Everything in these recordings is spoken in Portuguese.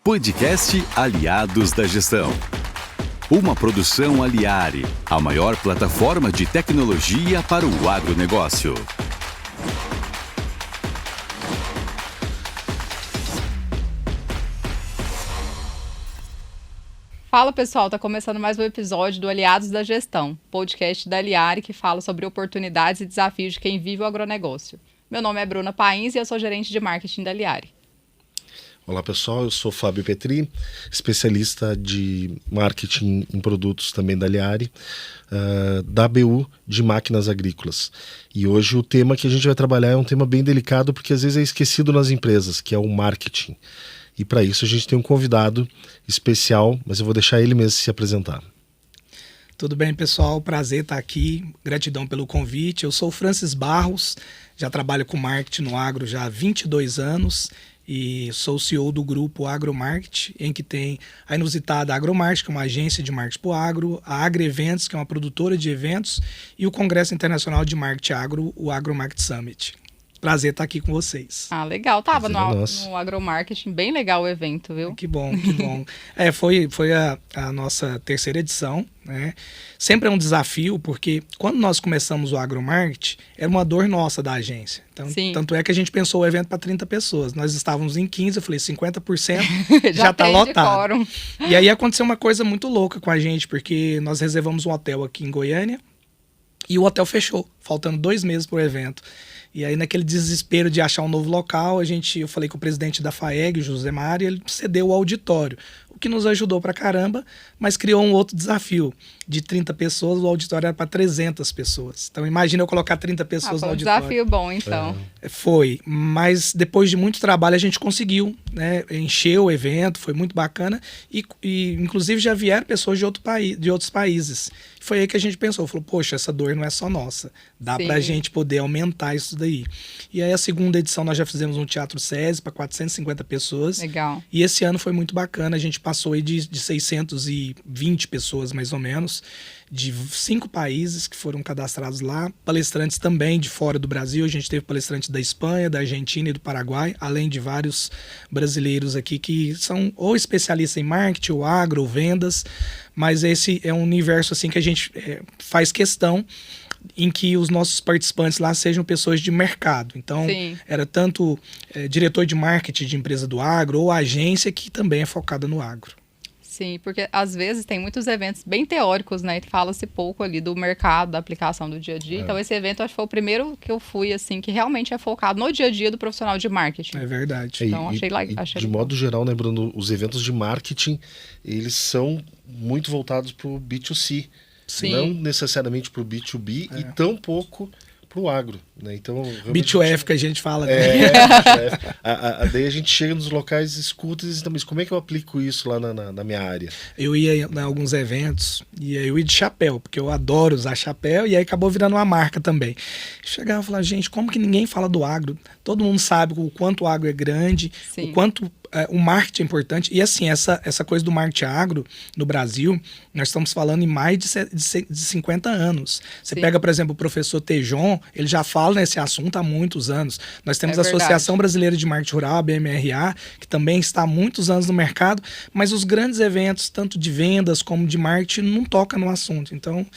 Podcast Aliados da Gestão. Uma produção Aliare, a maior plataforma de tecnologia para o agronegócio. Fala pessoal, tá começando mais um episódio do Aliados da Gestão, podcast da Aliare que fala sobre oportunidades e desafios de quem vive o agronegócio. Meu nome é Bruna Pains e eu sou gerente de marketing da Aliare. Olá pessoal, eu sou Fábio Petri, especialista de marketing em produtos também da Aliare, da ABU de máquinas agrícolas. E hoje o tema que a gente vai trabalhar é um tema bem delicado porque às vezes é esquecido nas empresas, que é o marketing. E para isso a gente tem um convidado especial, mas eu vou deixar ele mesmo se apresentar. Tudo bem, pessoal? Prazer estar aqui. Gratidão pelo convite. Eu sou o Francis Barros, já trabalho com marketing no agro já há 22 anos e sou o CEO do grupo Agromarket, em que tem a inusitada Agromarket, que é uma agência de marketing para o agro, a AgriEventos, que é uma produtora de eventos, e o Congresso Internacional de Marketing Agro, o Agromarket Summit. Prazer estar aqui com vocês. Ah, legal. Tava no Agromarketing, bem legal o evento, viu? Que bom, que bom. Foi a nossa terceira edição, né? Sempre é um desafio, porque quando nós começamos o Agromarket, era uma dor nossa da agência. Então, tanto é que a gente pensou o evento para 30 pessoas. Nós estávamos em 15, eu falei, 50% já está lotado. E aí aconteceu uma coisa muito louca com a gente, porque nós reservamos um hotel aqui em Goiânia e o hotel fechou, faltando 2 meses para o evento. E aí, naquele desespero de achar um novo local, eu falei com o presidente da FAEG, o José Mário, ele cedeu o auditório, o que nos ajudou pra caramba, mas criou um outro desafio. De 30 pessoas, o auditório era para 300 pessoas. Então, imagina eu colocar 30 pessoas no auditório. Foi um desafio bom, então. Foi, mas depois de muito trabalho a gente conseguiu, né, encher o evento, foi muito bacana e inclusive já vieram pessoas de outros países. Foi aí que a gente pensou, falou, poxa, essa dor não é só nossa, dá pra gente poder aumentar isso daí. E aí a segunda edição nós já fizemos um Teatro SESI para 450 pessoas. Legal. E esse ano foi muito bacana, a gente passou aí de 620 pessoas mais ou menos, de 5 países que foram cadastrados lá, palestrantes também de fora do Brasil, a gente teve palestrantes da Espanha, da Argentina e do Paraguai, além de vários brasileiros aqui que são ou especialistas em marketing, ou agro, ou vendas, mas esse é um universo assim que a gente faz questão em que os nossos participantes lá sejam pessoas de mercado. Então, era tanto diretor de marketing de empresa do agro, ou agência que também é focada no agro. Sim, porque às vezes tem muitos eventos bem teóricos, né? E fala-se pouco ali do mercado, da aplicação do dia a dia. Então, esse evento acho que foi o primeiro que eu fui, assim, que realmente é focado no dia a dia do profissional de marketing. É verdade. Então, achei de modo geral, né, Bruno, os eventos de marketing, eles são muito voltados para o B2C. Sim. Não necessariamente para o B2B e tão pouco para o agro, né? Então, B2F que a gente fala. Né? Daí a gente chega nos locais, escuta e diz, mas como é que eu aplico isso lá na minha área? Eu ia em alguns eventos e eu ia de chapéu, porque eu adoro usar chapéu e aí acabou virando uma marca também. Chegava e falava, gente, como que ninguém fala do agro? Todo mundo sabe o quanto o agro é grande, o quanto o marketing é importante. E assim, essa coisa do marketing agro no Brasil, nós estamos falando em mais de 50 anos. Você pega, por exemplo, o professor Tejon, ele já fala nesse assunto há muitos anos. Nós temos a Associação Brasileira de Marketing Rural, a BMRA, que também está há muitos anos no mercado, mas os grandes eventos, tanto de vendas como de marketing, não tocam no assunto. Então,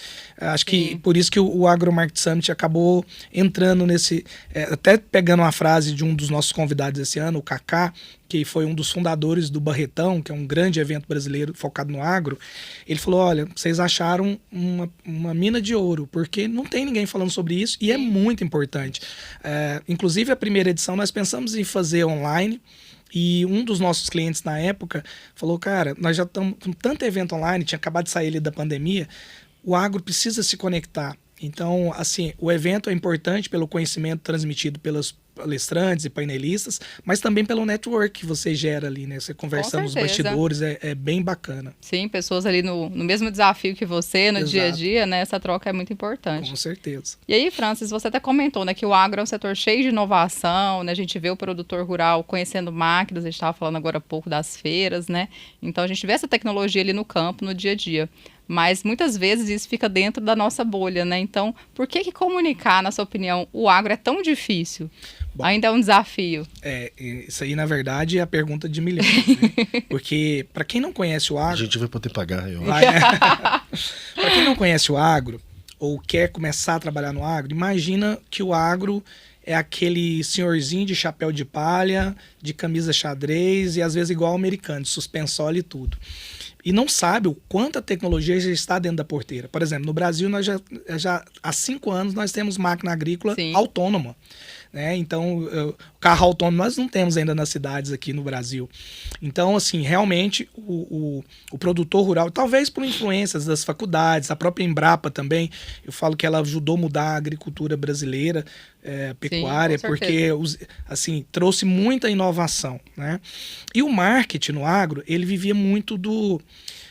acho que por isso que o Agromarket Summit acabou entrando nesse... até pegando uma frase de um dos nossos convidados esse ano, o Kaká, que foi um dos fundadores do Barretão, que é um grande evento brasileiro focado no agro, ele falou, olha, vocês acharam uma mina de ouro, porque não tem ninguém falando sobre isso e é muito importante. Inclusive, a primeira edição nós pensamos em fazer online, e um dos nossos clientes na época falou, cara, nós já estamos com tanto evento online, tinha acabado de sair ali da pandemia, o agro precisa se conectar. Então, assim, o evento é importante pelo conhecimento transmitido pelos palestrantes e painelistas, mas também pelo network que você gera ali, né? Você conversando nos bastidores, é bem bacana. Sim, pessoas ali no mesmo desafio que você, no dia a dia, né? Essa troca é muito importante. Com certeza. E aí, Francis, você até comentou, né, que o agro é um setor cheio de inovação, né? A gente vê o produtor rural conhecendo máquinas, a gente estava falando agora há pouco das feiras, né? Então, a gente vê essa tecnologia ali no campo, no dia a dia. Mas muitas vezes isso fica dentro da nossa bolha, né? Então, por que comunicar, na sua opinião, o agro é tão difícil? Bom, ainda é um desafio. Isso aí, na verdade, é a pergunta de milhões, né? Porque, para quem não conhece o A agro... gente vai poder pagar, eu acho. Vai, né? Para quem não conhece o agro, ou quer começar a trabalhar no agro, imagina que o agro é aquele senhorzinho de chapéu de palha, de camisa xadrez e às vezes igual ao americano, de suspensório e tudo. E não sabe o quanto a tecnologia já está dentro da porteira. Por exemplo, no Brasil, nós já há 5 anos nós temos máquina agrícola autônoma. Né? Então, o carro autônomo nós não temos ainda nas cidades aqui no Brasil. Então, assim, realmente o produtor rural, talvez por influências das faculdades, a própria Embrapa também, eu falo que ela ajudou a mudar a agricultura brasileira, pecuária, porque assim, trouxe muita inovação. Né? E o marketing no agro, ele vivia muito do,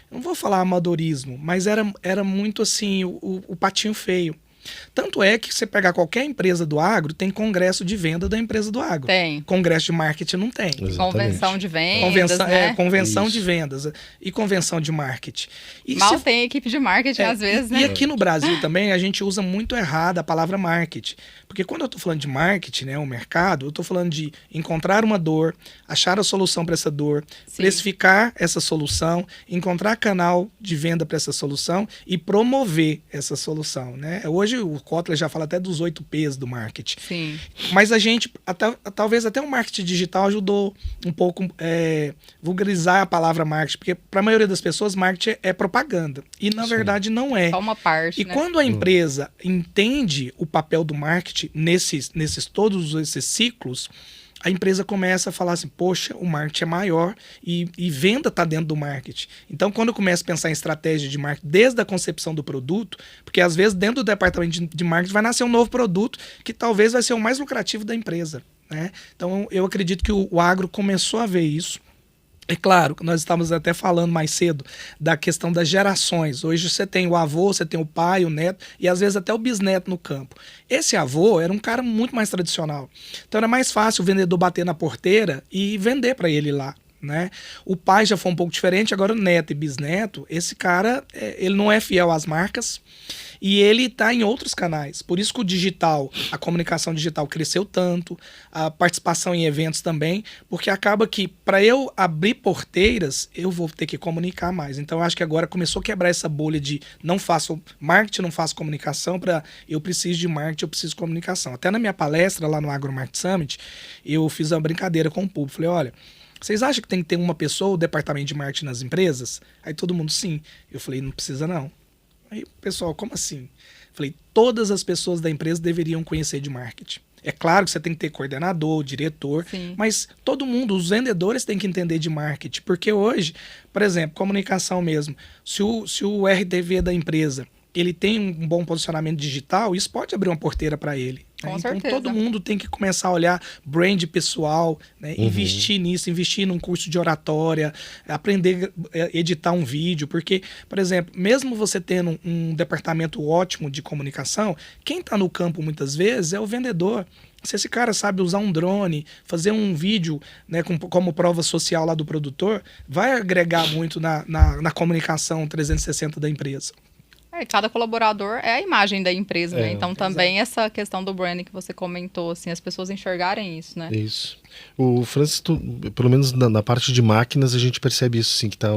não vou falar amadorismo, mas era muito assim, o patinho feio. Tanto é que você pegar qualquer empresa do agro, tem congresso de venda da empresa do agro. Tem. Congresso de marketing não tem. Exatamente. Convenção de vendas, convenção de vendas e convenção de marketing. E mal tem equipe de marketing às vezes, né? E aqui no Brasil também a gente usa muito errado a palavra marketing. Porque quando eu estou falando de marketing, né, o mercado, eu estou falando de encontrar uma dor, achar a solução para essa dor, precificar essa solução, encontrar canal de venda para essa solução e promover essa solução. Né? Hoje o Kotler já fala até dos 8 P's do marketing. Sim. Mas a gente, talvez até o marketing digital ajudou um pouco vulgarizar a palavra marketing, porque para a maioria das pessoas marketing é propaganda. E na verdade não é. Só uma parte. E quando a empresa entende o papel do marketing todos esses ciclos, a empresa começa a falar assim, poxa, o marketing é maior e venda está dentro do marketing. Então, quando eu começo a pensar em estratégia de marketing desde a concepção do produto, porque às vezes dentro do departamento de marketing vai nascer um novo produto que talvez vai ser o mais lucrativo da empresa. Né? Então, eu acredito que o agro começou a ver isso. É claro, nós estávamos até falando mais cedo da questão das gerações. Hoje você tem o avô, você tem o pai, o neto e às vezes até o bisneto no campo. Esse avô era um cara muito mais tradicional. Então era mais fácil o vendedor bater na porteira e vender para ele lá. Né? O pai já foi um pouco diferente, agora o neto e bisneto, esse cara ele não é fiel às marcas e ele está em outros canais. Por isso que o digital, a comunicação digital cresceu tanto, a participação em eventos também, porque acaba que para eu abrir porteiras, eu vou ter que comunicar mais. Então eu acho que agora começou a quebrar essa bolha de não faço marketing, não faço comunicação, para eu preciso de marketing, eu preciso de comunicação. Até na minha palestra lá no Agro Market Summit, eu fiz uma brincadeira com o público. Falei, olha, vocês acham que tem que ter uma pessoa, o departamento de marketing nas empresas? Aí todo mundo, sim. Eu falei, não precisa não. Aí o pessoal, como assim? Falei, todas as pessoas da empresa deveriam conhecer de marketing. É claro que você tem que ter coordenador, diretor, mas todo mundo, os vendedores têm que entender de marketing. Porque hoje, por exemplo, comunicação mesmo, se o RTV da empresa ele tem um bom posicionamento digital, isso pode abrir uma porteira para ele. Né? Então todo mundo tem que começar a olhar brand pessoal, né? Investir nisso, investir num curso de oratória, aprender a editar um vídeo, porque, por exemplo, mesmo você tendo um departamento ótimo de comunicação, quem está no campo muitas vezes é o vendedor. Se esse cara sabe usar um drone, fazer um vídeo, né, como prova social lá do produtor, vai agregar muito na comunicação 360 da empresa. Cada colaborador é a imagem da empresa, né? Então também essa questão do branding que você comentou, assim, as pessoas enxergarem isso, né? Isso. O Francis, pelo menos na parte de máquinas, a gente percebe isso, assim, que tá,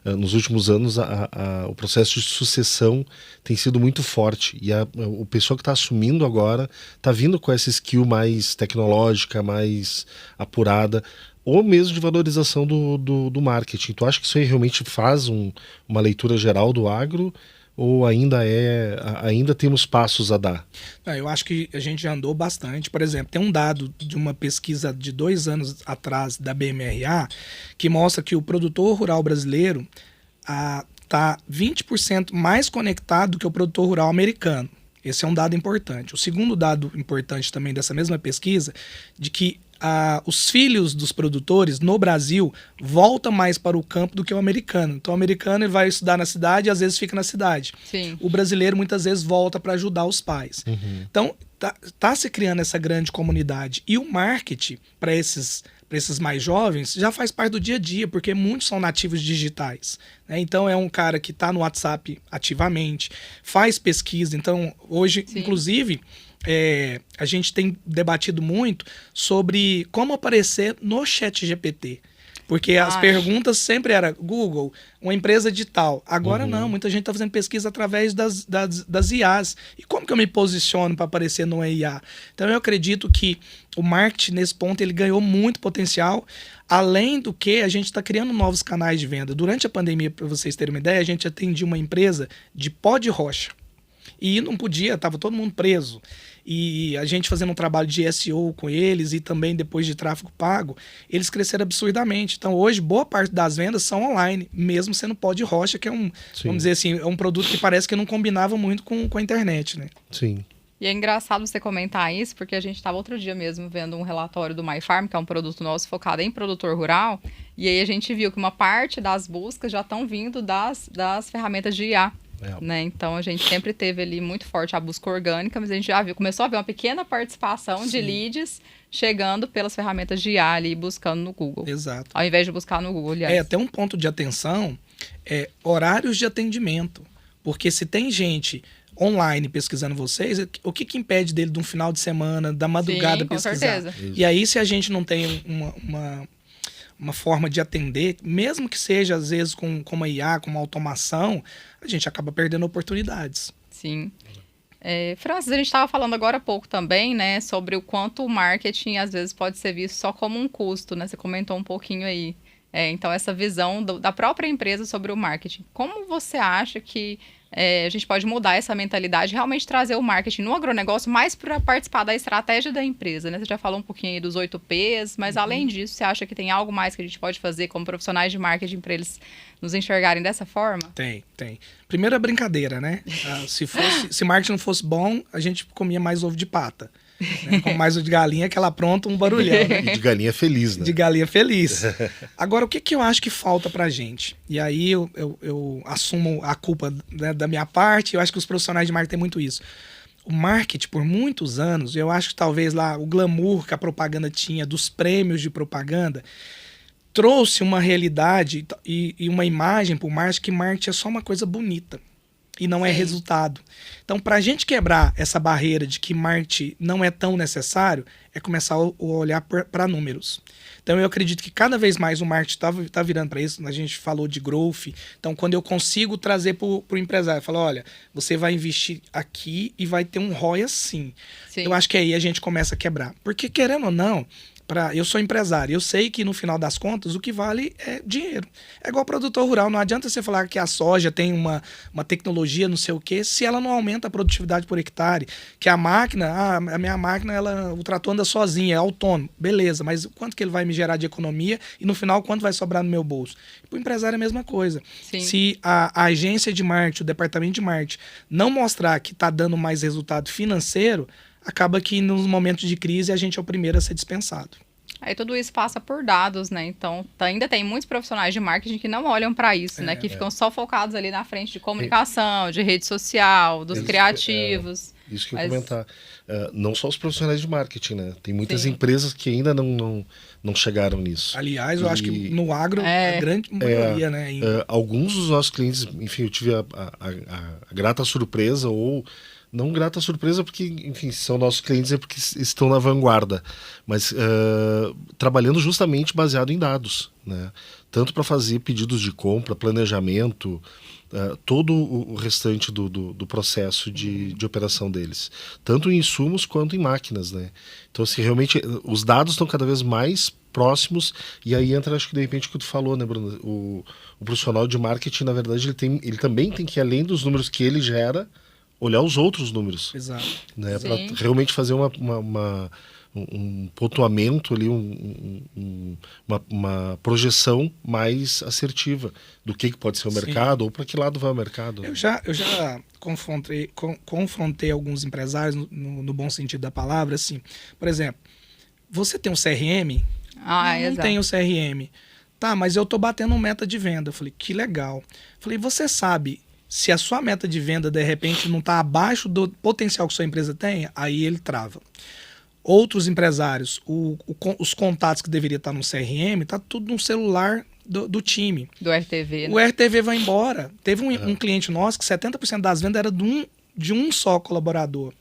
nos últimos anos o processo de sucessão tem sido muito forte e o pessoal que está assumindo agora está vindo com essa skill mais tecnológica, mais apurada, ou mesmo de valorização do marketing. Tu acha que isso aí realmente faz uma leitura geral do agro? Ou ainda temos passos a dar? Eu acho que a gente já andou bastante. Por exemplo, tem um dado de uma pesquisa de 2 anos atrás da BMRA que mostra que o produtor rural brasileiro está 20% mais conectado do que o produtor rural americano. Esse é um dado importante. O segundo dado importante também dessa mesma pesquisa, de que os filhos dos produtores no Brasil voltam mais para o campo do que o americano. Então o americano ele vai estudar na cidade e às vezes fica na cidade. Sim. O brasileiro muitas vezes volta para ajudar os pais. Então tá se criando essa grande comunidade. E o marketing para esses mais jovens já faz parte do dia a dia, porque muitos são nativos digitais. Né? Então é um cara que está no WhatsApp ativamente, faz pesquisa. Então hoje, inclusive, a gente tem debatido muito sobre como aparecer no ChatGPT. Porque as perguntas sempre eram Google, uma empresa de tal. Agora não, muita gente está fazendo pesquisa através das IAs. E como que eu me posiciono para aparecer numa IA? Então eu acredito que o marketing, nesse ponto, ele ganhou muito potencial. Além do que, a gente está criando novos canais de venda. Durante a pandemia, para vocês terem uma ideia, a gente atendia uma empresa de pó de rocha. E não podia, estava todo mundo preso. E a gente fazendo um trabalho de SEO com eles e também depois de tráfego pago, eles cresceram absurdamente. Então hoje, boa parte das vendas são online, mesmo sendo pó de rocha, que é vamos dizer assim, é um produto que parece que não combinava muito com a internet, né? Sim. E é engraçado você comentar isso, porque a gente estava outro dia mesmo vendo um relatório do MyFarm, que é um produto nosso focado em produtor rural, e aí a gente viu que uma parte das buscas já estão vindo das ferramentas de IA. Né? Então a gente sempre teve ali muito forte a busca orgânica, mas a gente já começou a ver uma pequena participação de leads chegando pelas ferramentas de IA ali, buscando no Google. Exato. Ao invés de buscar no Google, aliás. Até um ponto de atenção horários de atendimento. Porque se tem gente online pesquisando vocês, o que impede dele de um final de semana, da madrugada pesquisar? Com certeza. E aí, se a gente não tem uma forma de atender, mesmo que seja às vezes com uma IA, com uma automação, a gente acaba perdendo oportunidades. Sim. Francis, a gente estava falando agora há pouco também, né, sobre o quanto o marketing às vezes pode ser visto só como um custo, né? Você comentou um pouquinho aí. Então, essa visão da própria empresa sobre o marketing. Como você acha que a gente pode mudar essa mentalidade, realmente trazer o marketing no agronegócio mais para participar da estratégia da empresa, né? Você já falou um pouquinho aí dos 8 Ps, mas além disso, você acha que tem algo mais que a gente pode fazer como profissionais de marketing para eles nos enxergarem dessa forma? Tem. Primeiro a brincadeira, né? Se marketing não fosse bom, a gente comia mais ovo de pata. Né? Com mais o de galinha que ela apronta um barulhão, né? E de galinha feliz, né? De galinha feliz. Agora, o que eu acho que falta pra gente? E aí eu assumo a culpa, né, da minha parte, eu acho que os profissionais de marketing têm muito isso. O marketing, por muitos anos, eu acho que talvez lá o glamour que a propaganda tinha, dos prêmios de propaganda, trouxe uma realidade e uma imagem pro marketing, que marketing é só uma coisa bonita. E não é resultado. Então, para a gente quebrar essa barreira de que marketing não é tão necessário, é começar a olhar para números. Então, eu acredito que cada vez mais o marketing tá virando para isso. A gente falou de growth. Então, quando eu consigo trazer para o empresário, falar, olha, você vai investir aqui e vai ter um ROI assim. Sim. Eu acho que aí a gente começa a quebrar. Porque, querendo ou não, eu sou empresário, eu sei que no final das contas o que vale é dinheiro. É igual produtor rural, não adianta você falar que a soja tem uma tecnologia não sei o quê, se ela não aumenta a produtividade por hectare, que a minha máquina, o trator anda sozinha, é autônomo, beleza, mas quanto que ele vai me gerar de economia e no final quanto vai sobrar no meu bolso? Para o empresário é a mesma coisa. Sim. Se a agência de marketing, o departamento de marketing não mostrar que está dando mais resultado financeiro, acaba que nos momentos de crise a gente é o primeiro a ser dispensado. Aí tudo isso passa por dados, né? Então, ainda tem muitos profissionais de marketing que não olham para isso, né? Que ficam só focados ali na frente de comunicação, de rede social, dos criativos. Isso que eu ia comentar. Não só os profissionais de marketing, né? Tem muitas empresas que ainda não chegaram nisso. Aliás, eu acho que no agro a grande maioria, né? Alguns dos nossos clientes, enfim, eu tive a grata surpresa ou... Não grata surpresa porque, enfim, são nossos clientes é porque estão na vanguarda, mas trabalhando justamente baseado em dados, né? Tanto para fazer pedidos de compra, planejamento, todo o restante do processo de operação deles, tanto em insumos quanto em máquinas, né? Então, assim, realmente os dados estão cada vez mais próximos e aí entra, acho que de repente o que tu falou, né, Bruno? O profissional de marketing, na verdade, ele também tem que ir além dos números que ele gera, olhar os outros números. Exato. Né, para realmente fazer um pontuamento ali, uma projeção mais assertiva do que pode ser o mercado ou para que lado vai o mercado. Eu já confrontei alguns empresários no bom sentido da palavra, assim. Por exemplo, você tem um CRM? Não tem o CRM. Tá, mas eu tô batendo meta de venda. Eu falei, que legal. Eu falei, você sabe... Se a sua meta de venda, de repente, não está abaixo do potencial que sua empresa tem, aí ele trava. Outros empresários, os contatos que deveria estar no CRM, está tudo no celular do time. Do RTV, né? O RTV vai embora. Teve um cliente nosso que 70% das vendas era de um só colaborador.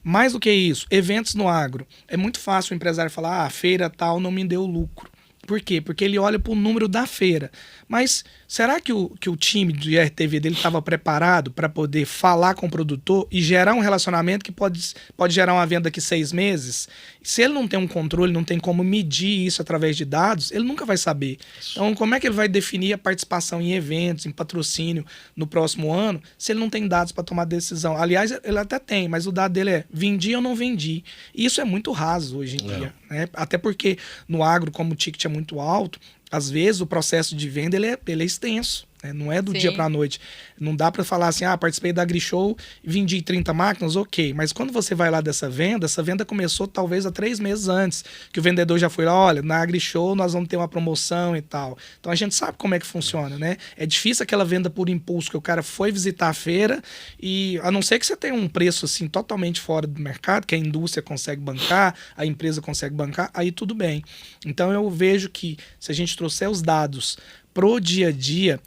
Mais do que isso, eventos no agro. É muito fácil o empresário falar, a feira tal não me deu lucro. Por quê? Porque ele olha para o número da feira. Mas será que o time de RTV dele estava preparado para poder falar com o produtor e gerar um relacionamento que pode gerar uma venda daqui 6 meses? Se ele não tem um controle, não tem como medir isso através de dados, ele nunca vai saber. Então, como é que ele vai definir a participação em eventos, em patrocínio no próximo ano, se ele não tem dados para tomar decisão? Aliás, ele até tem, mas o dado dele é vendi ou não vendi. E isso é muito raso hoje em dia, né? Até porque no agro, como o ticket é muito alto, às vezes o processo de venda ele é extenso, né? Não é do dia para a noite. Não dá para falar assim, participei da AgriShow, vendi 30 máquinas, ok. Mas quando você vai lá essa venda começou talvez há 3 meses antes, que o vendedor já foi lá, olha, na AgriShow nós vamos ter uma promoção e tal. Então a gente sabe como é que funciona, né? É difícil aquela venda por impulso, que o cara foi visitar a feira e, a não ser que você tenha um preço assim totalmente fora do mercado, que a indústria consegue bancar, a empresa consegue bancar, aí tudo bem. Então eu vejo que se a gente trouxer os dados pro dia a dia,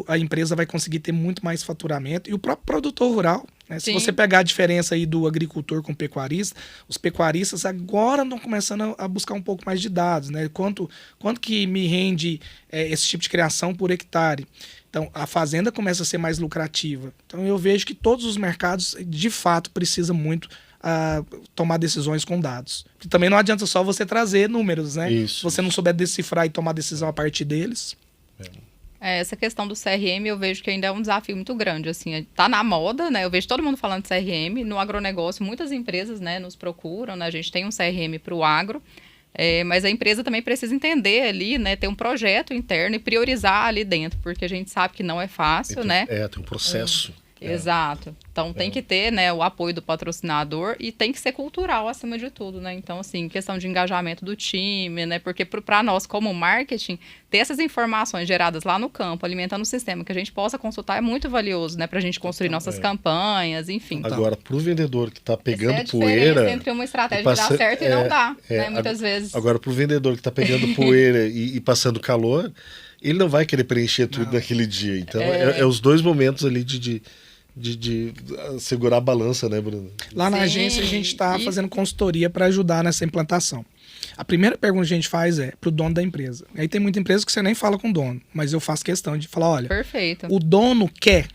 a empresa vai conseguir ter muito mais faturamento e o próprio produtor rural, né? Se você pegar a diferença aí do agricultor com o pecuarista, os pecuaristas agora estão começando a buscar um pouco mais de dados, né? Quanto que me rende esse tipo de criação por hectare? Então, a fazenda começa a ser mais lucrativa. Então, eu vejo que todos os mercados, de fato, precisam muito tomar decisões com dados. Porque também não adianta só você trazer números, né? Isso. Se você não souber decifrar e tomar decisão a partir deles. Essa questão do CRM eu vejo que ainda é um desafio muito grande, assim, tá na moda, né? Eu vejo todo mundo falando de CRM, no agronegócio muitas empresas, né, nos procuram, né? A gente tem um CRM para o agro, mas a empresa também precisa entender ali, né, ter um projeto interno e priorizar ali dentro, porque a gente sabe que não é fácil, né? Tem um processo. Exato. Então tem que ter, né, o apoio do patrocinador e tem que ser cultural acima de tudo, né? Então, assim, questão de engajamento do time, né? Porque para nós, como marketing, ter essas informações geradas lá no campo, alimentando o sistema, que a gente possa consultar é muito valioso, né? Pra gente construir nossas campanhas, enfim. Agora, pro vendedor que tá pegando Essa é a poeira... entre uma estratégia que dá certo e não dá, né? Muitas vezes. Agora, pro vendedor que tá pegando poeira e passando calor, ele não vai querer preencher tudo naquele dia. Então, é os dois momentos ali de segurar a balança, né, Bruno? Lá na agência a gente está fazendo consultoria para ajudar nessa implantação. A primeira pergunta que a gente faz é pro dono da empresa. Aí tem muita empresa que você nem fala com o dono, mas eu faço questão de falar, olha, perfeito. O dono quer.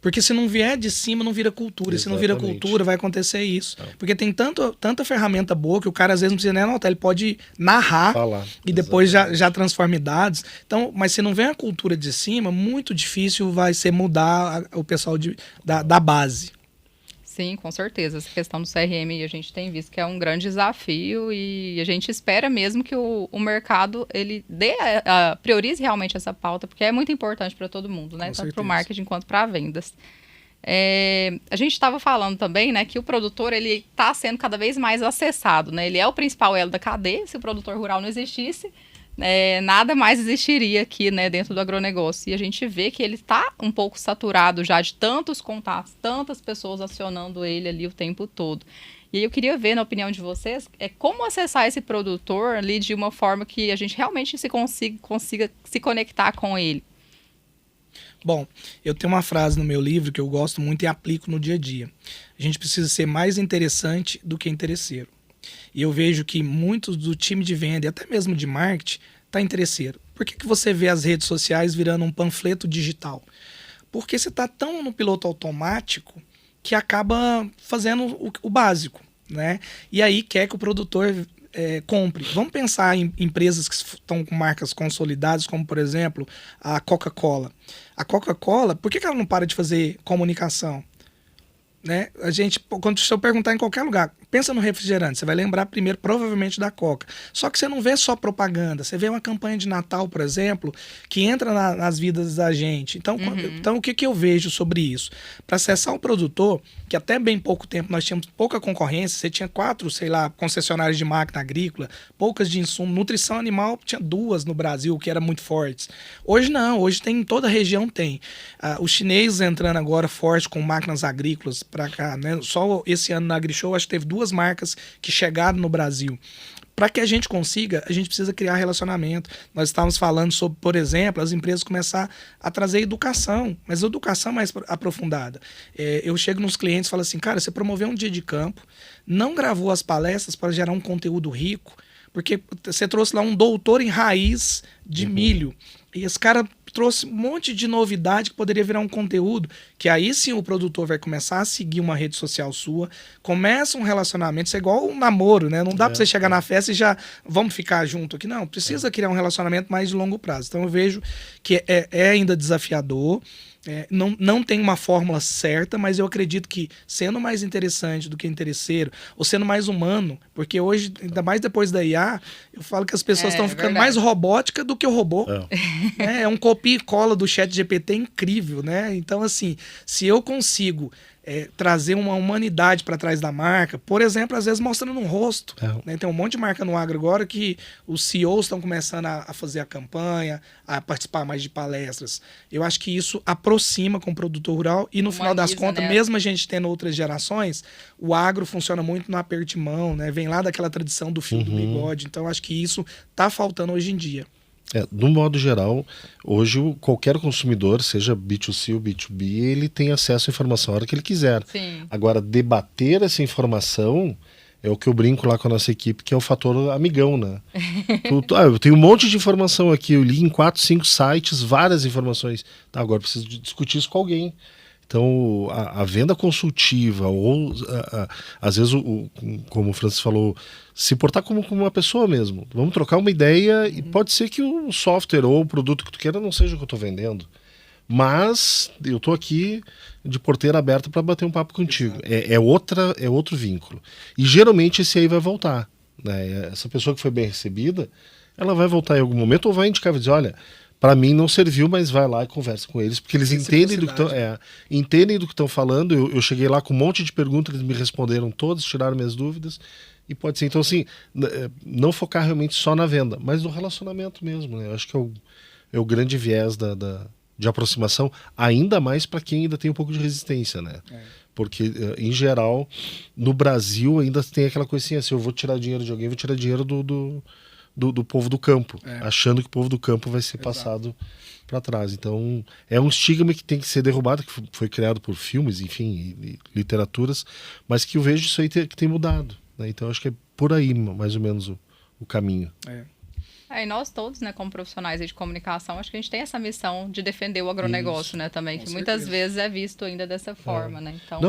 Porque se não vier de cima, não vira cultura. Exatamente. Se não vira cultura, vai acontecer isso. Porque tem tanta ferramenta boa que o cara às vezes não precisa nem anotar. Ele pode narrar falar. E depois já transforma em dados. Então, mas se não vem a cultura de cima, muito difícil vai ser mudar o pessoal da base. Sim, com certeza. Essa questão do CRM a gente tem visto que é um grande desafio e a gente espera mesmo que o mercado ele priorize realmente essa pauta, porque é muito importante para todo mundo, né? Tanto para o marketing quanto para vendas. A gente estava falando também, né, que o produtor ele está sendo cada vez mais acessado, né? Ele é o principal elo da cadeia. Se o produtor rural não existisse, nada mais existiria aqui, né, dentro do agronegócio. E a gente vê que ele está um pouco saturado já de tantos contatos, tantas pessoas acionando ele ali o tempo todo. E aí eu queria ver, na opinião de vocês, como acessar esse produtor ali de uma forma que a gente realmente consiga se conectar com ele. Bom, eu tenho uma frase no meu livro que eu gosto muito e aplico no dia a dia. A gente precisa ser mais interessante do que interesseiro. E eu vejo que muitos do time de venda e até mesmo de marketing está interesseiro. Por que você vê as redes sociais virando um panfleto digital? Porque você está tão no piloto automático que acaba fazendo o básico, né? E aí quer que o produtor compre. Vamos pensar em empresas que estão com marcas consolidadas, como por exemplo a Coca-Cola. A Coca-Cola, por que ela não para de fazer comunicação? Né? A gente, se eu perguntar em qualquer lugar, pensa no refrigerante, você vai lembrar primeiro provavelmente da Coca. Só que você não vê só propaganda, você vê uma campanha de Natal, por exemplo, que entra nas vidas da gente. Então, então o que eu vejo sobre isso? Para acessar o produtor, que até bem pouco tempo nós tínhamos pouca concorrência, você tinha 4, concessionárias de máquina agrícola, poucas de insumo, nutrição animal tinha 2 no Brasil, que eram muito fortes. Hoje não, hoje tem, em toda a região tem. Os chineses entrando agora forte com máquinas agrícolas para cá, né? Só esse ano na AgriShow acho que teve 2 marcas que chegaram no Brasil. para que a gente consiga, a gente precisa criar relacionamento. Nós estávamos falando sobre, por exemplo, as empresas começar a trazer educação, mas educação mais aprofundada. Eu chego nos clientes e falo assim, cara, você promoveu um dia de campo, não gravou as palestras para gerar um conteúdo rico, porque você trouxe lá um doutor em raiz de milho, e esse cara trouxe um monte de novidade que poderia virar um conteúdo, que aí sim o produtor vai começar a seguir uma rede social sua, começa um relacionamento, isso é igual um namoro, né? Não dá pra você chegar na festa e já vamos ficar junto aqui, não. Precisa criar um relacionamento mais de longo prazo. Então eu vejo que é ainda desafiador, não tem uma fórmula certa, mas eu acredito que sendo mais interessante do que interesseiro, ou sendo mais humano, porque hoje, ainda mais depois da IA, eu falo que as pessoas estão ficando mais robótica do que o robô. É um copia e cola do ChatGPT incrível, né? Então, assim, se eu consigo trazer uma humanidade para trás da marca, por exemplo, às vezes mostrando um rosto. Né? Tem um monte de marca no agro agora que os CEOs estão começando a fazer a campanha, a participar mais de palestras. Eu acho que isso aproxima com o produtor rural e no final das contas, né? Mesmo a gente tendo outras gerações, o agro funciona muito no aperto de mão, né? Vem lá daquela tradição do fio do bigode. Então, acho que isso está faltando hoje em dia. No modo geral, hoje qualquer consumidor, seja B2C ou B2B, ele tem acesso à informação a hora que ele quiser. Sim. Agora, debater essa informação é o que eu brinco lá com a nossa equipe, que é o fator amigão, né? Eu tenho um monte de informação aqui, eu li em 4, 5 sites, várias informações. Tá, agora eu preciso discutir isso com alguém. Então, a venda consultiva, ou às vezes, como o Francis falou, se portar como uma pessoa mesmo. Vamos trocar uma ideia e pode ser que o software ou o produto que tu queira não seja o que eu estou vendendo. Mas eu estou aqui de porteira aberta para bater um papo contigo. É outro vínculo. E geralmente esse aí vai voltar. Né? Essa pessoa que foi bem recebida, ela vai voltar em algum momento ou vai indicar e dizer, olha, para mim não serviu, mas vai lá e conversa com eles, porque eles entendem do que estão falando. Eu cheguei lá com um monte de perguntas, eles me responderam todas, tiraram minhas dúvidas, e pode ser. Então, assim, não focar realmente só na venda, mas no relacionamento mesmo, né? Eu acho que é o grande viés de aproximação, ainda mais para quem ainda tem um pouco de resistência, né? Porque, em geral, no Brasil ainda tem aquela coisinha assim, eu vou tirar dinheiro de alguém, vou tirar dinheiro do povo do campo, achando que o povo do campo vai ser passado para trás. Então, é um estigma que tem que ser derrubado, que foi criado por filmes, enfim, e literaturas, mas que eu vejo isso aí que tem mudado. Né? Então, acho que é por aí, mais ou menos, o caminho. E nós todos, né, como profissionais de comunicação, acho que a gente tem essa missão de defender o agronegócio, né, também, que muitas vezes é visto ainda dessa forma, né? Então,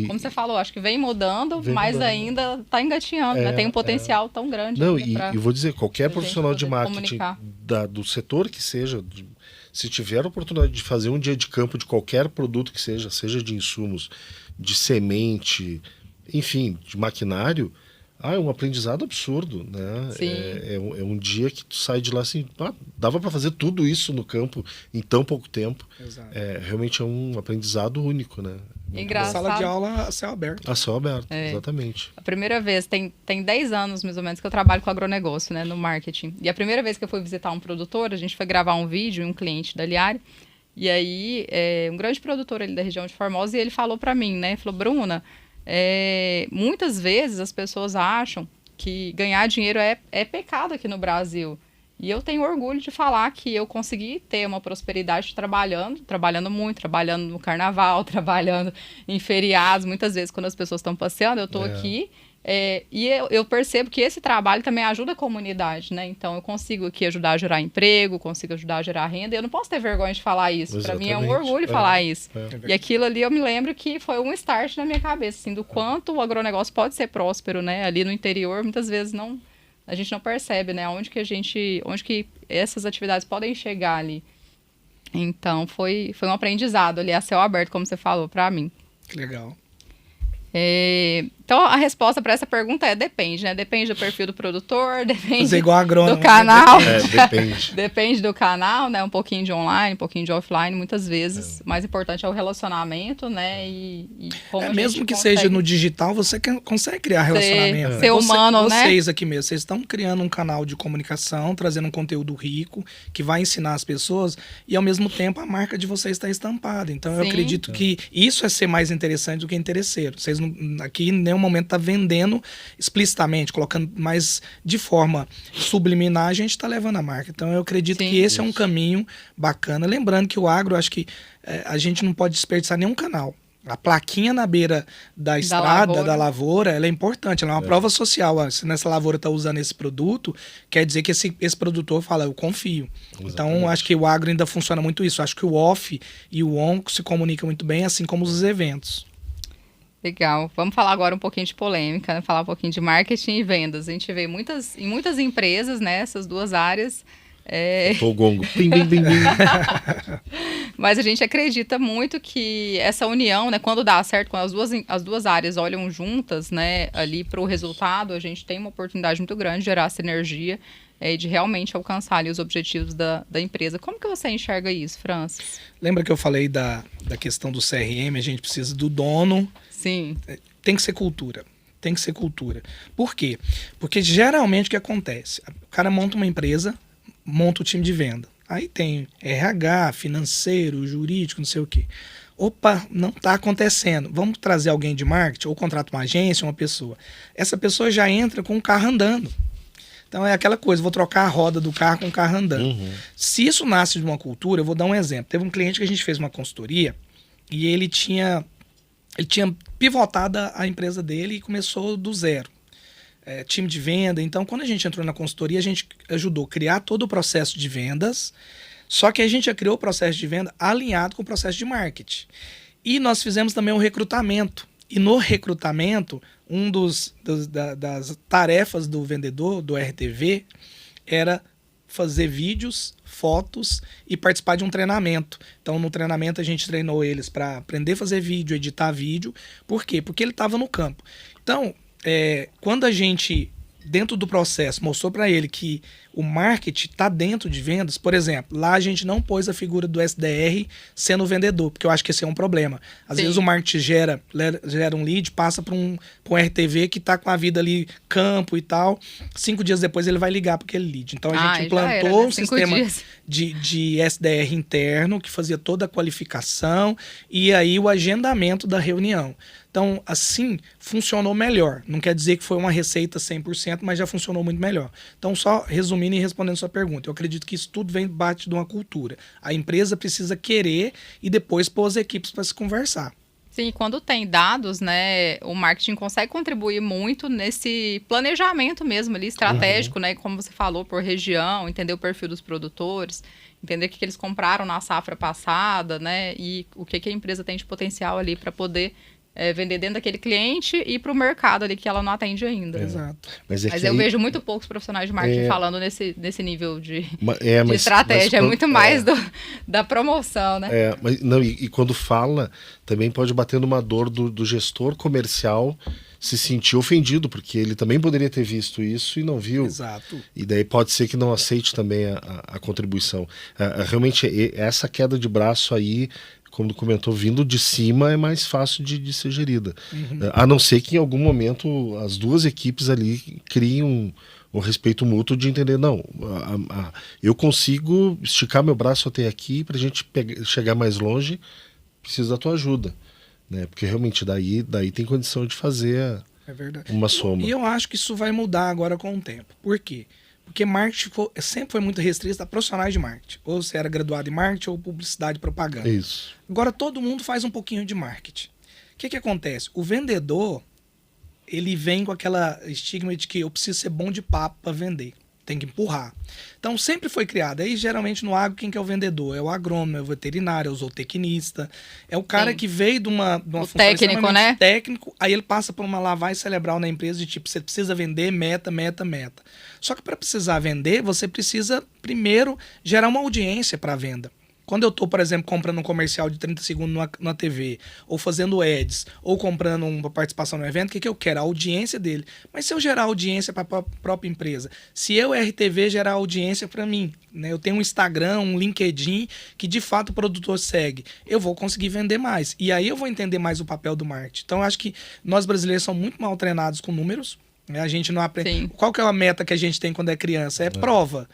como você falou, acho que vem mudando, mas ainda está engatinhando, né? Tem um potencial tão grande. E vou dizer, qualquer profissional de marketing do setor que seja, se tiver a oportunidade de fazer um dia de campo de qualquer produto que seja de insumos, de semente, enfim, de maquinário, é um aprendizado absurdo, né? É um dia que tu sai de lá assim, dava para fazer tudo isso no campo em tão pouco tempo. Realmente é um aprendizado único, né? Engraçado. Sala de aula a céu aberto. A céu aberto, exatamente. A primeira vez, tem 10 anos mais ou menos que eu trabalho com agronegócio, né, no marketing. E a primeira vez que eu fui visitar um produtor, a gente foi gravar um vídeo, um cliente da Liari, e aí um grande produtor ali da região de Formosa, e ele falou para mim, né, falou, Bruna, muitas vezes as pessoas acham que ganhar dinheiro é pecado aqui no Brasil. E eu tenho orgulho de falar que eu consegui ter uma prosperidade trabalhando muito, trabalhando no carnaval, trabalhando em feriados. Muitas vezes, quando as pessoas estão passeando, eu estou aqui. E eu percebo que esse trabalho também ajuda a comunidade, né? Então, eu consigo aqui ajudar a gerar emprego, consigo ajudar a gerar renda. E eu não posso ter vergonha de falar isso. Para mim é um orgulho falar isso. E aquilo ali eu me lembro que foi um start na minha cabeça, assim, do quanto o agronegócio pode ser próspero, né? Ali no interior, muitas vezes a gente não percebe, né? Onde que essas atividades podem chegar ali. Então, foi um aprendizado ali a céu aberto, como você falou, para mim. Que legal. Então, a resposta para essa pergunta depende, né? Depende do perfil do produtor, depende igual agrônomo, do canal. Depende. Depende do canal, né? Um pouquinho de online, um pouquinho de offline, muitas vezes. O mais importante é o relacionamento, né? E como mesmo que seja no digital, você consegue criar relacionamento. Ser humano, né? Vocês aqui mesmo, vocês estão criando um canal de comunicação, trazendo um conteúdo rico, que vai ensinar as pessoas, e ao mesmo tempo a marca de vocês está estampada. Então, eu acredito que isso é ser mais interessante do que interesseiro. Vocês aqui, em nenhum um momento está vendendo explicitamente, colocando mais de forma subliminar, a gente está levando a marca. Então eu acredito Sim. que esse é um caminho bacana. Lembrando que o agro, acho que a gente não pode desperdiçar nenhum canal. A plaquinha na beira da estrada, da lavoura, ela é importante, ela é uma prova social. Se nessa lavoura está usando esse produto, quer dizer que esse produtor fala, eu confio. Exatamente. Então, acho que o agro ainda funciona muito isso. Acho que o off e o on se comunicam muito bem, assim como os eventos. Legal. Vamos falar agora um pouquinho de polêmica, né? Falar um pouquinho de marketing e vendas. A gente vê em muitas empresas, né, essas duas áreas. O gongo. Bim, bim, bim, bim. Mas a gente acredita muito que essa união, né, quando dá certo, quando as duas áreas olham juntas, né, ali para o resultado, a gente tem uma oportunidade muito grande de gerar sinergia e de realmente alcançar ali os objetivos da empresa. Como que você enxerga isso, Francis? Lembra que eu falei da questão do CRM? A gente precisa do dono. Sim. Tem que ser cultura. Tem que ser cultura. Por quê? Porque geralmente o que acontece? O cara monta uma empresa, monta o time de venda. Aí tem RH, financeiro, jurídico, não sei o quê. Opa, não está acontecendo. Vamos trazer alguém de marketing, ou contrata uma agência, uma pessoa. Essa pessoa já entra com o carro andando. Então é aquela coisa, vou trocar a roda do carro com o carro andando. Uhum. Se isso nasce de uma cultura, eu vou dar um exemplo. Teve um cliente que a gente fez uma consultoria e ele tinha pivotado a empresa dele e começou do zero. Time de venda. Então, quando a gente entrou na consultoria, a gente ajudou a criar todo o processo de vendas, só que a gente já criou o processo de venda alinhado com o processo de marketing. E nós fizemos também o recrutamento. E no recrutamento, das tarefas do vendedor, do RTV, era fazer vídeos, fotos e participar de um treinamento. Então, no treinamento, a gente treinou eles para aprender a fazer vídeo, editar vídeo. Por quê? Porque ele estava no campo. Então, quando a gente, dentro do processo, mostrou para ele que o marketing está dentro de vendas, por exemplo, lá a gente não pôs a figura do SDR sendo o vendedor, porque eu acho que esse é um problema. Às vezes o marketing gera um lead, passa para um RTV que está com a vida ali, campo e tal, 5 dias depois ele vai ligar para aquele lead. Então a gente implantou um sistema de SDR interno que fazia toda a qualificação e aí o agendamento da reunião. Então, assim, funcionou melhor. Não quer dizer que foi uma receita 100%, mas já funcionou muito melhor. Então, só resumindo e respondendo sua pergunta, eu acredito que isso tudo vem parte de uma cultura. A empresa precisa querer e depois pôr as equipes para se conversar. Sim, quando tem dados, né, o marketing consegue contribuir muito nesse planejamento mesmo ali, estratégico, né, como você falou, por região, entender o perfil dos produtores, entender o que eles compraram na safra passada, né, e o que a empresa tem de potencial ali para poder vender dentro daquele cliente e para o mercado ali que ela não atende ainda. Exato. Mas eu vejo muito poucos profissionais de marketing falando nesse nível de estratégia. É muito mais da promoção, né? E quando fala, também pode bater numa dor do gestor comercial se sentir ofendido, porque ele também poderia ter visto isso e não viu. Exato. E daí pode ser que não aceite também a contribuição. Realmente, essa queda de braço aí, como comentou, vindo de cima é mais fácil de ser gerida. Uhum. A não ser que em algum momento as duas equipes ali criem um respeito mútuo de entender, não, eu consigo esticar meu braço até aqui para a gente chegar mais longe, preciso da tua ajuda. Né? Porque realmente daí tem condição de fazer uma soma. E eu acho que isso vai mudar agora com o tempo. Por quê? Porque marketing sempre foi muito restrito a profissionais de marketing. Ou você era graduado em marketing ou publicidade e propaganda. Isso. Agora todo mundo faz um pouquinho de marketing. O que acontece? O vendedor, ele vem com aquela estigma de que eu preciso ser bom de papo para vender. Tem que empurrar. Então sempre foi criado. Aí geralmente no agro quem que é o vendedor? É o agrônomo, é o veterinário, é o zootecnista. É o cara que veio de uma função técnico, né? Técnico, aí ele passa por uma lavagem cerebral na empresa de tipo, você precisa vender, meta. Só que para precisar vender, você precisa primeiro gerar uma audiência para a venda. Quando eu estou, por exemplo, comprando um comercial de 30 segundos na TV, ou fazendo ads, ou comprando uma participação no evento, o que eu quero? A audiência dele. Mas se eu gerar audiência para a própria empresa, se eu, RTV, gerar audiência para mim, né? Eu tenho um Instagram, um LinkedIn, que de fato o produtor segue, eu vou conseguir vender mais. E aí eu vou entender mais o papel do marketing. Então, eu acho que nós brasileiros somos muito mal treinados com números. A gente não aprende. Sim. Qual que é a meta que a gente tem quando é criança? É prova.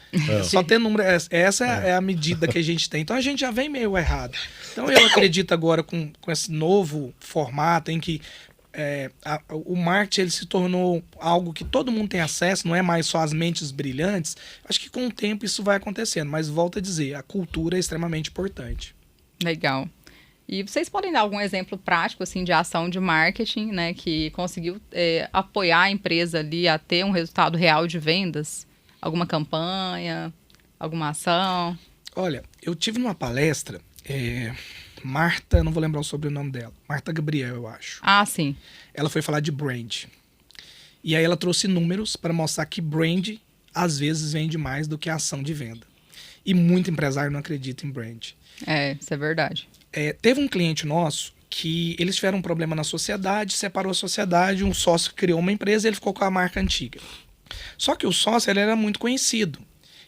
Só ter número. Essa é a medida que a gente tem. Então a gente já vem meio errado. Então eu acredito agora com esse novo formato em que o marketing ele se tornou algo que todo mundo tem acesso, não é mais só as mentes brilhantes. Acho que com o tempo isso vai acontecendo, mas volto a dizer, a cultura é extremamente importante. Legal. E vocês podem dar algum exemplo prático assim, de ação de marketing, né, que conseguiu apoiar a empresa ali a ter um resultado real de vendas? Alguma campanha, alguma ação? Olha, eu tive numa palestra, Marta, não vou lembrar o sobrenome dela, Marta Gabriel, eu acho. Ah, sim. Ela foi falar de brand. E aí ela trouxe números para mostrar que brand às vezes vende mais do que a ação de venda. E muito empresário não acredita em brand. Isso é verdade. Teve um cliente nosso que eles tiveram um problema na sociedade, separou a sociedade, um sócio criou uma empresa e ele ficou com a marca antiga. Só que o sócio ele era muito conhecido.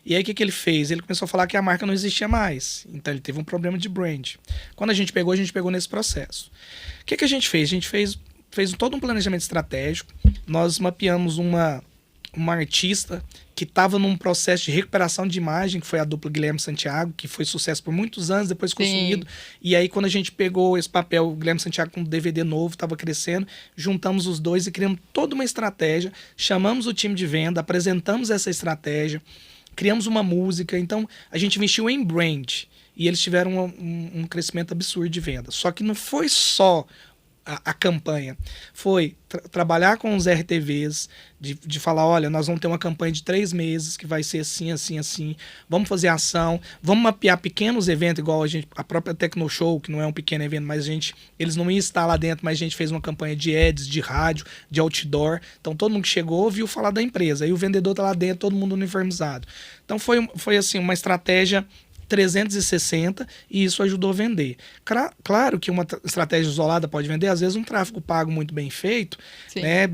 E aí o que ele fez? Ele começou a falar que a marca não existia mais. Então ele teve um problema de brand. Quando a gente pegou nesse processo. O que a gente fez? A gente fez todo um planejamento estratégico. Nós mapeamos uma artista que estava num processo de recuperação de imagem, que foi a dupla Guilherme Santiago, que foi sucesso por muitos anos, depois ficou sumido. E aí, quando a gente pegou esse papel, o Guilherme Santiago com um DVD novo, estava crescendo, juntamos os dois e criamos toda uma estratégia, chamamos o time de venda, apresentamos essa estratégia, criamos uma música. Então, a gente investiu em brand e eles tiveram um crescimento absurdo de venda. Só que não foi só a campanha, foi trabalhar com os RTVs, de falar, olha, nós vamos ter uma campanha de 3 meses que vai ser assim, assim, assim, vamos fazer ação, vamos mapear pequenos eventos, igual a própria Tecnoshow, que não é um pequeno evento, mas eles não iam estar lá dentro, mas a gente fez uma campanha de ads, de rádio, de outdoor, então todo mundo que chegou ouviu falar da empresa, aí o vendedor tá lá dentro, todo mundo uniformizado. Então foi assim, uma estratégia 360 e isso ajudou a vender. Claro que uma estratégia isolada pode vender, às vezes um tráfego pago muito bem feito, né,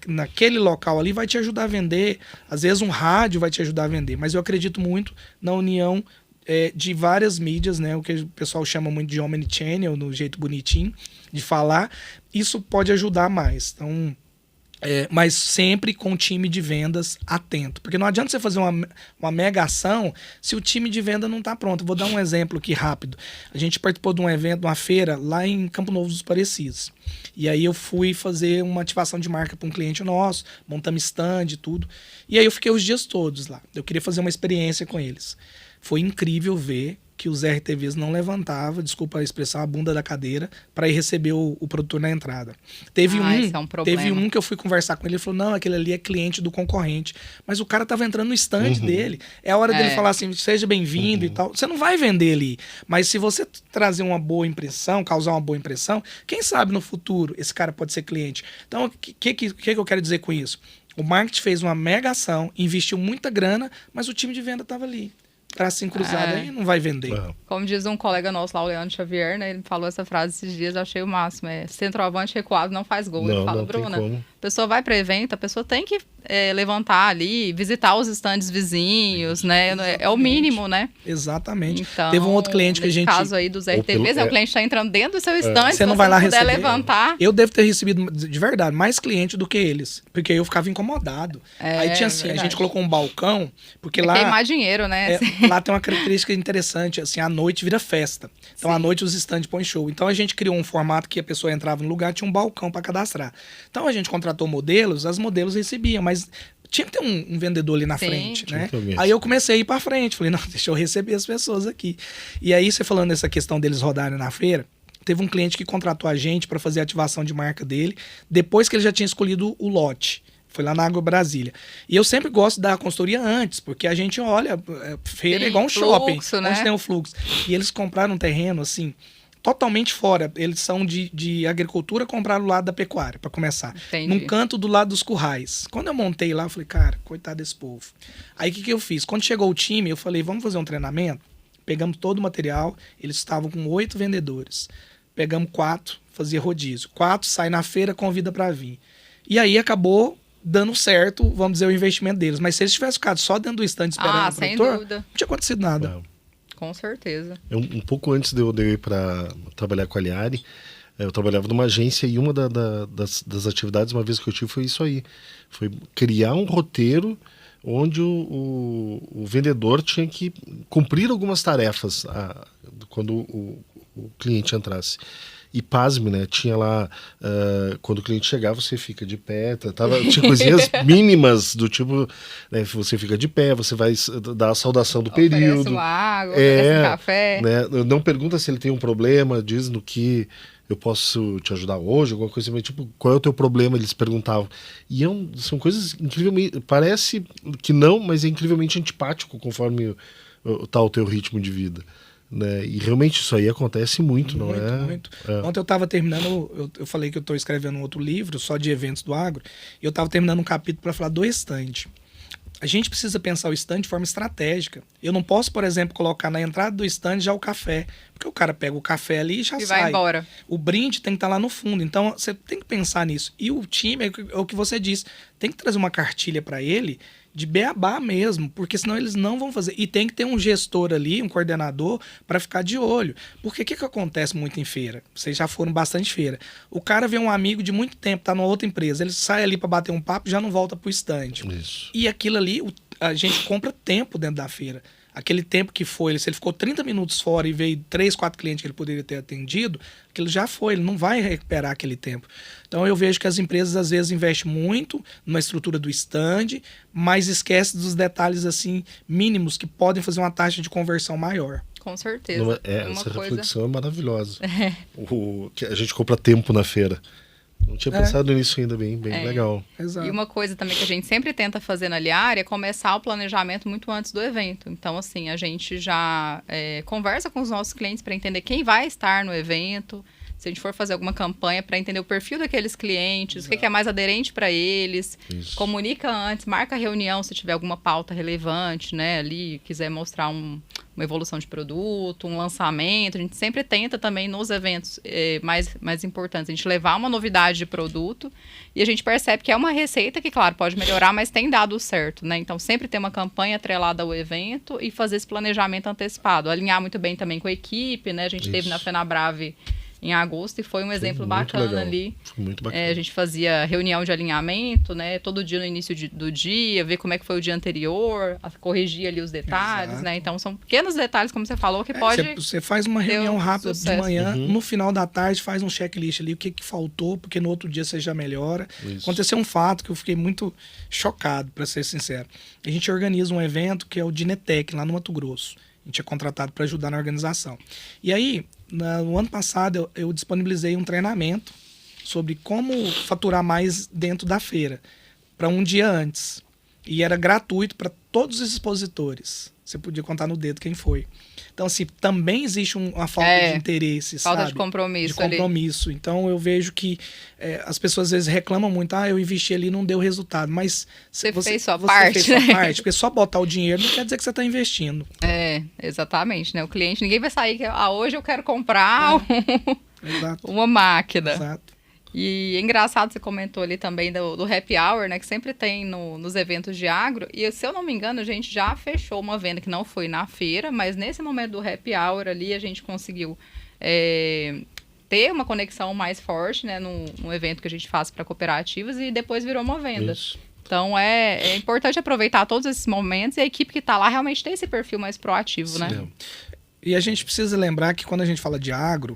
naquele local ali vai te ajudar a vender, às vezes um rádio vai te ajudar a vender, mas eu acredito muito na união de várias mídias, né, o que o pessoal chama muito de omnichannel, no jeito bonitinho de falar, isso pode ajudar mais. Então, mas sempre com o time de vendas atento. Porque não adianta você fazer uma mega ação se o time de venda não está pronto. Vou dar um exemplo aqui rápido. A gente participou de um evento, uma feira, lá em Campo Novo dos Parecidos. E aí eu fui fazer uma ativação de marca para um cliente nosso, montamos stand e tudo. E aí eu fiquei os dias todos lá. Eu queria fazer uma experiência com eles. Foi incrível ver que os RTVs não levantavam, desculpa a expressão, a bunda da cadeira, para ir receber o produtor na entrada. Teve um que eu fui conversar com ele, ele falou, não, aquele ali é cliente do concorrente. Mas o cara estava entrando no stand dele. É a hora dele falar assim, seja bem-vindo e tal. Você não vai vender ali. Mas se você trazer uma boa impressão, causar uma boa impressão, quem sabe no futuro esse cara pode ser cliente. Então, o que eu quero dizer com isso? O marketing fez uma mega ação, investiu muita grana, mas o time de venda estava ali. Bracinho cruzado aí não vai vender. Como diz um colega nosso lá, o Leandro Xavier, né? Ele falou essa frase esses dias, eu achei o máximo. Centroavante recuado não faz gol. Ele fala, Bruna, a pessoa vai para evento, a pessoa tem que levantar ali, visitar os estandes vizinhos, né? É o mínimo, né? Exatamente. Então, teve um outro cliente que a gente... No caso aí dos RTVs, o cliente está entrando dentro do seu estande, você não vai lá receber. Levantar. Eu devo ter recebido, de verdade, mais cliente do que eles, porque eu ficava incomodado. Aí tinha assim, a gente colocou um balcão, porque lá... queimar dinheiro, né? Lá tem uma característica interessante, assim, à noite vira festa. Então, à noite os estandes põem show. Então, a gente criou um formato que a pessoa entrava no lugar, tinha um balcão para cadastrar. Então, a gente contratou modelos, as modelos recebiam, mas tinha que ter um vendedor ali na frente, né? Aí eu comecei a ir para frente, falei, não, deixa eu receber as pessoas aqui. E aí, você falando dessa questão deles rodarem na feira, teve um cliente que contratou a gente para fazer a ativação de marca dele, depois que ele já tinha escolhido o lote. Foi lá na Água Brasília. E eu sempre gosto da consultoria antes, porque a gente olha, feira é igual um shopping, né? Onde tem o fluxo. E eles compraram um terreno, assim, totalmente fora. Eles são de agricultura, compraram do lado da pecuária, para começar. Entendi. Num canto do lado dos currais. Quando eu montei lá, eu falei, cara, coitado desse povo. Aí o que eu fiz? Quando chegou o time, eu falei, vamos fazer um treinamento? Pegamos todo o material, eles estavam com 8 vendedores. Pegamos 4, fazia rodízio. 4 sai na feira, convida para vir. E aí acabou dando certo, vamos dizer, o investimento deles. Mas se eles tivessem ficado só dentro do stand esperando o produtor, não tinha acontecido nada. Com certeza. Um pouco antes de eu ir para trabalhar com a Aliari, eu trabalhava numa agência e uma das atividades, uma vez que eu tive, foi isso aí. Foi criar um roteiro onde o vendedor tinha que cumprir algumas tarefas quando o cliente entrasse. E pasme, né? Tinha lá, quando o cliente chegar, você fica de pé, tinha coisinhas mínimas do tipo, né? Você fica de pé, você vai dar a saudação do Oferece período. uma água, oferece um café. Né? Não pergunta se ele tem um problema, diz no que eu posso te ajudar hoje, alguma coisa assim, tipo, qual é o teu problema? Eles perguntavam. E são coisas incrivelmente, parece que não, mas é incrivelmente antipático conforme tá o teu ritmo de vida. Né? E realmente isso aí acontece muito, não é? Muito. Ontem eu estava terminando, eu falei que eu estou escrevendo um outro livro só de eventos do agro, e eu estava terminando um capítulo para falar do stand. A gente precisa pensar o stand de forma estratégica. Eu não posso, por exemplo, colocar na entrada do stand já o café, porque o cara pega o café ali e já sai. Vai embora. O brinde tem que estar lá no fundo. Então, você tem que pensar nisso. E o time, é o que você disse, tem que trazer uma cartilha para ele de beabá mesmo, porque senão eles não vão fazer. E tem que ter um gestor ali, um coordenador, para ficar de olho. Porque o que acontece muito em feira? Vocês já foram bastante feira. O cara vê um amigo de muito tempo, tá numa outra empresa, ele sai ali para bater um papo e já não volta pro stand. Isso. E aquilo ali, a gente compra tempo dentro da feira. Aquele tempo que foi, se ele ficou 30 minutos fora e veio 3, 4 clientes que ele poderia ter atendido, aquilo já foi, ele não vai recuperar aquele tempo. Então eu vejo que as empresas às vezes investem muito numa estrutura do stand, mas esquecem dos detalhes assim mínimos que podem fazer uma taxa de conversão maior. Com certeza. Essa reflexão é maravilhosa. Que a gente compra tempo na feira. Não tinha pensado nisso ainda, bem legal. Exato. E uma coisa também que a gente sempre tenta fazer na Liari é começar o planejamento muito antes do evento. Então, assim, a gente já conversa com os nossos clientes para entender quem vai estar no evento, se a gente for fazer alguma campanha para entender o perfil daqueles clientes, o que é mais aderente para eles. Isso. Comunica antes, marca reunião se tiver alguma pauta relevante, né? Ali, quiser mostrar uma evolução de produto, um lançamento. A gente sempre tenta também nos eventos mais importantes, a gente levar uma novidade de produto e a gente percebe que é uma receita que, claro, pode melhorar, mas tem dado certo, né? Então, sempre ter uma campanha atrelada ao evento e fazer esse planejamento antecipado. Alinhar muito bem também com a equipe, né? A gente teve na Fenabrave em agosto e foi um exemplo bacana legal. Ali. Foi muito bacana. A gente fazia reunião de alinhamento, né? Todo dia no início do dia, ver como é que foi o dia anterior, corrigir ali os detalhes, Exato. Né? Então são pequenos detalhes, como você falou, que pode... Você faz uma reunião rápida de manhã, no final da tarde faz um checklist ali, o que faltou, porque no outro dia você já melhora. Isso. Aconteceu um fato que eu fiquei muito chocado, para ser sincero. A gente organiza um evento que é o Dinetec, lá no Mato Grosso. A gente é contratado para ajudar na organização. E aí, no ano passado, eu disponibilizei um treinamento sobre como faturar mais dentro da feira, para um dia antes. E era gratuito para todos os expositores. Você podia contar no dedo quem foi. Então, assim, também existe uma falta de interesse, falta sabe? de compromisso. De compromisso. Ali. Então, eu vejo que as pessoas às vezes reclamam muito. Eu investi ali e não deu resultado. Mas você fez sua parte. Fez sua parte. Porque só botar o dinheiro não quer dizer que você está investindo. Exatamente. Né? O cliente, ninguém vai sair que hoje eu quero comprar uma máquina. Exato. E é engraçado, você comentou ali também do happy hour, né? Que sempre tem nos eventos de agro. E se eu não me engano, a gente já fechou uma venda que não foi na feira, mas nesse momento do happy hour ali, a gente conseguiu ter uma conexão mais forte, né? Num evento que a gente faz para cooperativas e depois virou uma venda. Isso. Então, é importante aproveitar todos esses momentos e a equipe que está lá realmente ter esse perfil mais proativo, Sim. né? E a gente precisa lembrar que quando a gente fala de agro,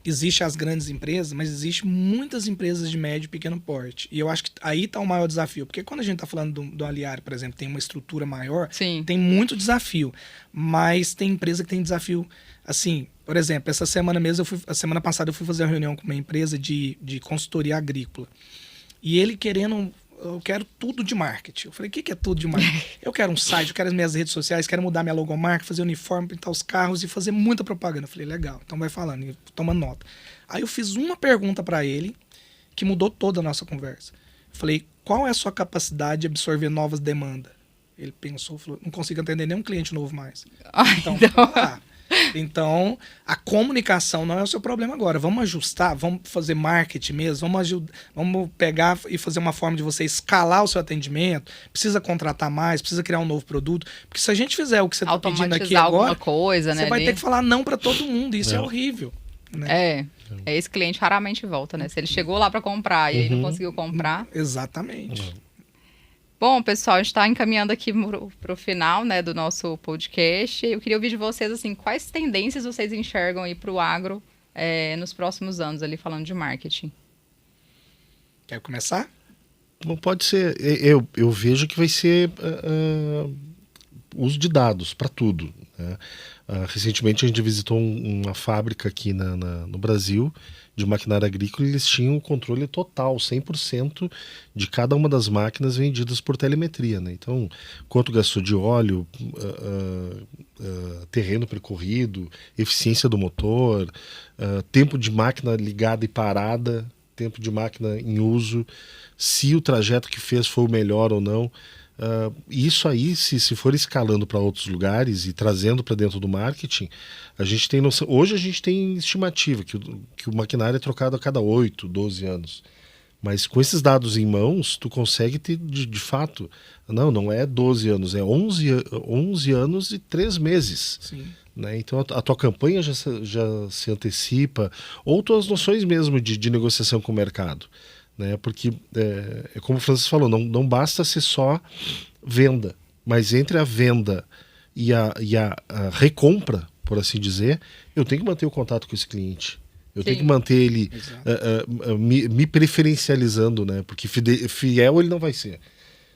existe as grandes empresas, mas existe muitas empresas de médio e pequeno porte. E eu acho que aí está o maior desafio. Porque quando a gente está falando do Aliari, por exemplo, tem uma estrutura maior, Sim. Tem muito desafio. Mas tem empresa que tem desafio, assim, por exemplo, essa semana mesmo, a semana passada eu fui fazer uma reunião com uma empresa de consultoria agrícola. E ele eu quero tudo de marketing. Eu falei, o que é tudo de marketing? Eu quero um site, eu quero as minhas redes sociais, quero mudar minha logomarca, fazer uniforme, pintar os carros e fazer muita propaganda. Eu falei, legal, então vai falando, e toma nota. Aí eu fiz uma pergunta para ele que mudou toda a nossa conversa. Eu falei, qual é a sua capacidade de absorver novas demandas? Ele pensou, falou, não consigo atender nenhum cliente novo mais. Então, a comunicação não é o seu problema agora. Vamos ajustar, vamos fazer marketing mesmo, vamos pegar e fazer uma forma de você escalar o seu atendimento. Precisa contratar mais, precisa criar um novo produto. Porque se a gente fizer o que você está pedindo aqui agora, coisa, você vai ter que falar não para todo mundo. Isso é horrível. Né? Esse cliente raramente volta, né? Se ele chegou lá para comprar e aí não conseguiu comprar. Exatamente. Bom, pessoal, a gente está encaminhando aqui para o final, né, do nosso podcast. Eu queria ouvir de vocês, assim, quais tendências vocês enxergam aí para o agro nos próximos anos, ali falando de marketing? Quer começar? Não pode ser. Eu vejo que vai ser uso de dados para tudo, né? Recentemente a gente visitou uma fábrica aqui no Brasil de maquinária agrícola e eles tinham o controle total, 100% de cada uma das máquinas vendidas por telemetria, né? Então, quanto gastou de óleo, terreno percorrido, eficiência do motor, tempo de máquina ligada e parada, tempo de máquina em uso, se o trajeto que fez foi o melhor ou não. Isso aí, se for escalando para outros lugares e trazendo para dentro do marketing, a gente tem noção. Hoje a gente tem estimativa que o maquinário é trocado a cada 8, 12 anos. Mas com esses dados em mãos, tu consegue ter de fato. Não é 12 anos, é 11 anos e 3 meses. Sim. Né? Então a tua campanha já se antecipa, ou tuas noções mesmo de negociação com o mercado. Né? Porque, como o Francis falou, não basta ser só venda, mas entre a venda e a recompra, por assim dizer, eu tenho que manter o contato com esse cliente. Eu tenho que manter ele me preferencializando, né? Porque fiel ele não vai ser.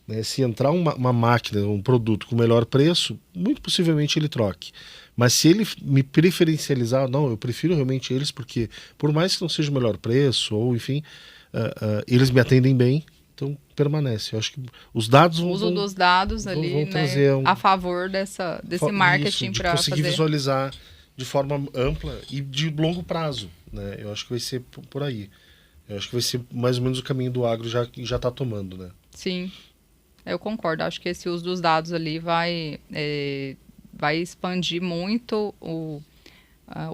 Né? Se entrar uma máquina, um produto com melhor preço, muito possivelmente ele troque. Mas se ele me preferencializar, não, eu prefiro realmente eles, porque por mais que não seja o melhor preço, ou enfim, eles me atendem bem, então permanece. Eu acho que os dados o uso dos dados ali, vão né, trazer a favor desse marketing para conseguir visualizar de forma ampla e de longo prazo. Né? Eu acho que vai ser por aí. Eu acho que vai ser mais ou menos o caminho do agro já está tomando. Né? Sim, eu concordo. Acho que esse uso dos dados ali vai expandir muito o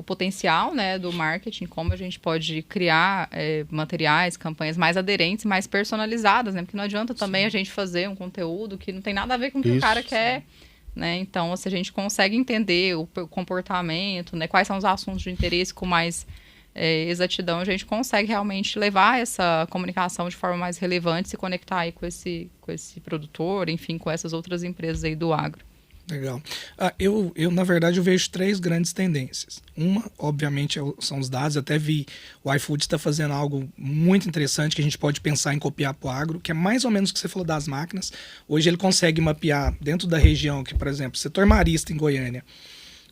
potencial, né, do marketing, como a gente pode criar materiais, campanhas mais aderentes, mais personalizadas, né? Porque não adianta também a gente fazer um conteúdo que não tem nada a ver com o que o cara quer, né? Então, se a gente consegue entender o comportamento, né, quais são os assuntos de interesse com mais exatidão, a gente consegue realmente levar essa comunicação de forma mais relevante, se conectar aí com esse produtor, enfim, com essas outras empresas aí do agro. Legal. Eu, na verdade, eu vejo 3 grandes tendências. Uma, obviamente, são os dados. Eu até vi o iFood está fazendo algo muito interessante que a gente pode pensar em copiar para o agro, que é mais ou menos o que você falou das máquinas. Hoje ele consegue mapear dentro da região, que, por exemplo, setor marista em Goiânia,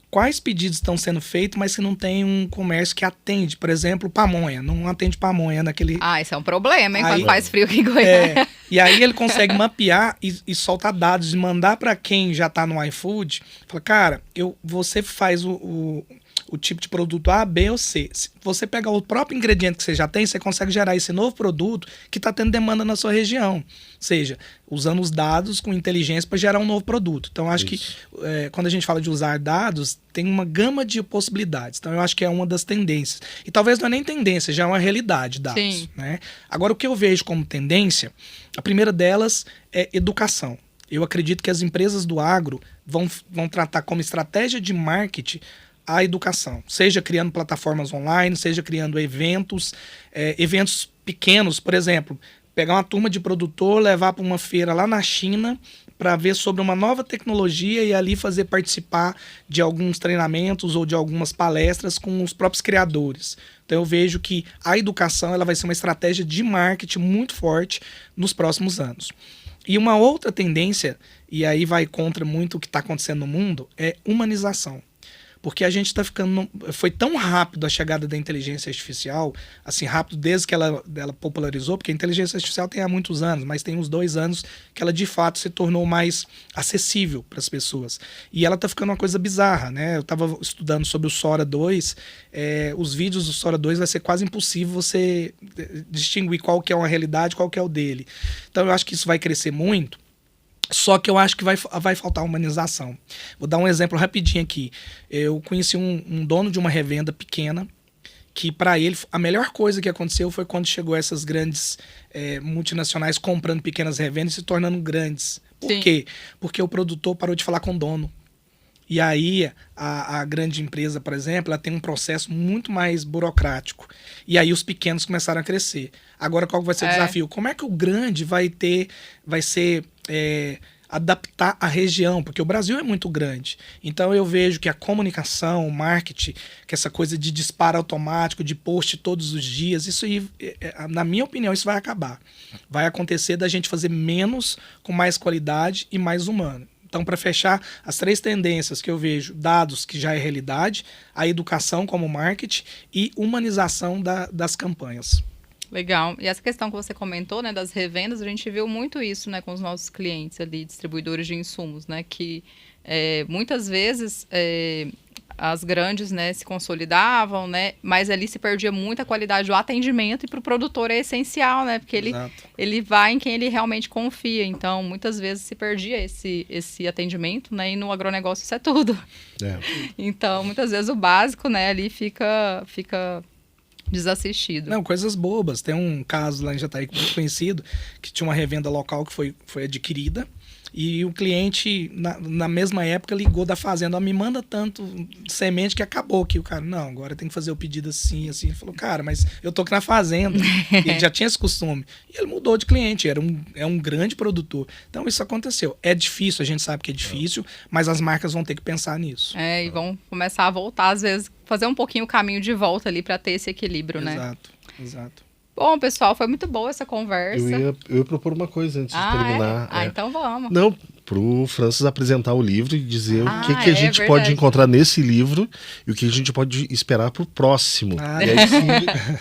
quais pedidos estão sendo feitos, mas que não tem um comércio que atende. Por exemplo, pamonha. Não atende pamonha naquele... Isso é um problema, hein? Quando faz frio aqui em Goiânia. E aí ele consegue mapear e soltar dados e mandar para quem já está no iFood. Fala, cara, você faz o tipo de produto A, B ou C. Se você pegar o próprio ingrediente que você já tem, você consegue gerar esse novo produto que está tendo demanda na sua região. Ou seja, usando os dados com inteligência para gerar um novo produto. Então, acho que quando a gente fala de usar dados, tem uma gama de possibilidades. Então, eu acho que é uma das tendências. E talvez não é nem tendência, já é uma realidade, dados. Né? Agora, o que eu vejo como tendência, a primeira delas é educação. Eu acredito que as empresas do agro vão tratar como estratégia de marketing a educação, seja criando plataformas online, seja criando eventos pequenos, por exemplo, pegar uma turma de produtor, levar para uma feira lá na China para ver sobre uma nova tecnologia e ali fazer participar de alguns treinamentos ou de algumas palestras com os próprios criadores. Então eu vejo que a educação ela vai ser uma estratégia de marketing muito forte nos próximos anos. E uma outra tendência, e aí vai contra muito o que está acontecendo no mundo, é humanização. Porque a gente está ficando... Foi tão rápido a chegada da inteligência artificial, assim, rápido desde que ela popularizou, porque a inteligência artificial tem há muitos anos, mas tem uns 2 anos que ela de fato se tornou mais acessível para as pessoas. E ela está ficando uma coisa bizarra, né? Eu estava estudando sobre o Sora 2, os vídeos do Sora 2 vai ser quase impossível você distinguir qual que é uma realidade, qual que é o dele. Então eu acho que isso vai crescer muito. Só que eu acho que vai faltar humanização. Vou dar um exemplo rapidinho aqui. Eu conheci um dono de uma revenda pequena, que para ele a melhor coisa que aconteceu foi quando chegou essas grandes multinacionais comprando pequenas revendas e se tornando grandes. Por quê? Porque o produtor parou de falar com o dono. E aí a grande empresa, por exemplo, ela tem um processo muito mais burocrático. E aí os pequenos começaram a crescer. Agora qual vai ser o desafio? Como é que o grande vai ser adaptar a região, porque o Brasil é muito grande. Então eu vejo que a comunicação, o marketing, que essa coisa de disparo automático, de post todos os dias, isso aí, na minha opinião, isso vai acabar. Vai acontecer da gente fazer menos com mais qualidade e mais humano. Então, para fechar, as 3 tendências que eu vejo, dados, que já é realidade, a educação como marketing e humanização das campanhas. Legal. E essa questão que você comentou, né, das revendas, a gente viu muito isso, né, com os nossos clientes ali, distribuidores de insumos, né, que muitas vezes as grandes, né, se consolidavam, né, mas ali se perdia muita qualidade do atendimento e para o produtor é essencial, né, porque ele vai em quem ele realmente confia. Então, muitas vezes se perdia esse atendimento, né, e no agronegócio isso é tudo. Então, muitas vezes o básico, né, ali fica desassistido. Não, coisas bobas. Tem um caso lá em Jataí muito conhecido, que tinha uma revenda local que foi adquirida, e o cliente, na mesma época, ligou da fazenda, me manda tanto semente que acabou aqui. O cara, não, agora tem que fazer o pedido assim, assim. Ele falou, cara, mas eu tô aqui na fazenda. Ele já tinha esse costume. E ele mudou de cliente, é um grande produtor. Então isso aconteceu. É difícil, a gente sabe que é difícil, mas as marcas vão ter que pensar nisso. E vão começar a voltar, às vezes, fazer um pouquinho o caminho de volta ali para ter esse equilíbrio, né? Exato. Bom, pessoal, foi muito boa essa conversa. Eu ia propor uma coisa antes de terminar. Então vamos. Não, pro Francis apresentar o livro e dizer o que a gente verdade. pode encontrar nesse livro e o que a gente pode esperar pro próximo.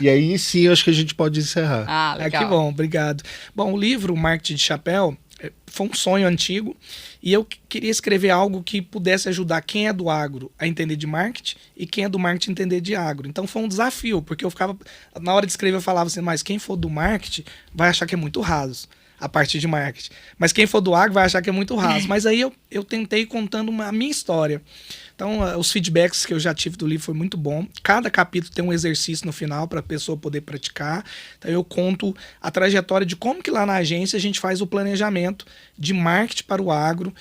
E aí sim, eu acho que a gente pode encerrar. Legal. Que bom, obrigado. Bom, o livro Marketing de Chapéu foi um sonho antigo e eu queria escrever algo que pudesse ajudar quem é do agro a entender de marketing e quem é do marketing a entender de agro. Então foi um desafio, porque eu ficava, na hora de escrever eu falava assim, mas quem for do marketing vai achar que é muito raso a parte de marketing. Mas quem for do agro vai achar que é muito raso. Mas aí eu tentei contando a minha história. Então, os feedbacks que eu já tive do livro foi muito bom. Cada capítulo tem um exercício no final para a pessoa poder praticar. Então, eu conto a trajetória de como que lá na agência a gente faz o planejamento de marketing para o agro.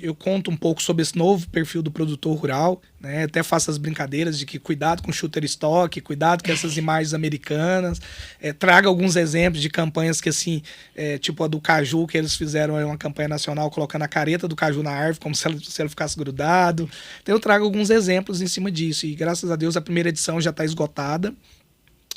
Eu conto um pouco sobre esse novo perfil do produtor rural, né? Até faço as brincadeiras de que cuidado com Shutterstock, cuidado com essas imagens americanas. Trago alguns exemplos de campanhas que, assim, tipo a do caju, que eles fizeram uma campanha nacional colocando a careta do caju na árvore, como se ele ficasse grudado. Então eu trago alguns exemplos em cima disso. E graças a Deus a primeira edição já está esgotada.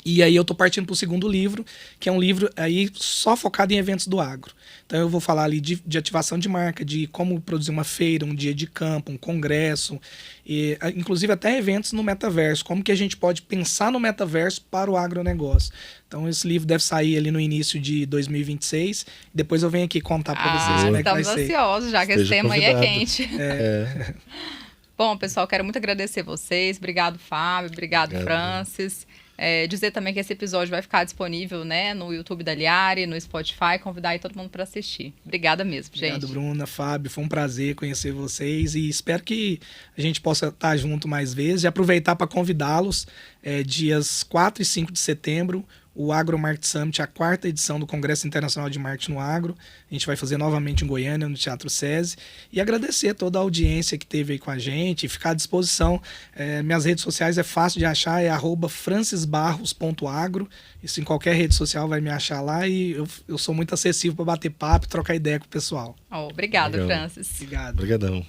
E aí eu tô partindo para o segundo livro, que é um livro aí só focado em eventos do agro. Então eu vou falar ali de ativação de marca, de como produzir uma feira, um dia de campo, um congresso, e inclusive até eventos no metaverso, como que a gente pode pensar no metaverso para o agronegócio. Então esse livro deve sair ali no início de 2026, depois eu venho aqui contar para vocês como é que vai ser. Estamos ansiosos já que esse tema aí é quente. Bom, pessoal, quero muito agradecer vocês. Obrigado, Fábio. Obrigado, Francis. Dizer também que esse episódio vai ficar disponível, né, no YouTube da Aliari, no Spotify, convidar aí todo mundo para assistir. Obrigada mesmo, gente. Obrigado, Bruna, Fábio, foi um prazer conhecer vocês e espero que a gente possa estar junto mais vezes e aproveitar para convidá-los dias 4 e 5 de setembro, o Agro Market Summit, a 4ª edição do Congresso Internacional de Marketing no Agro. A gente vai fazer novamente em Goiânia, no Teatro SESI. E agradecer toda a audiência que teve aí com a gente e ficar à disposição. Minhas redes sociais é fácil de achar, é @francisbarros.agro. Isso em qualquer rede social vai me achar lá e eu sou muito acessível para bater papo e trocar ideia com o pessoal. Obrigada, Francis. Obrigado. Obrigadão.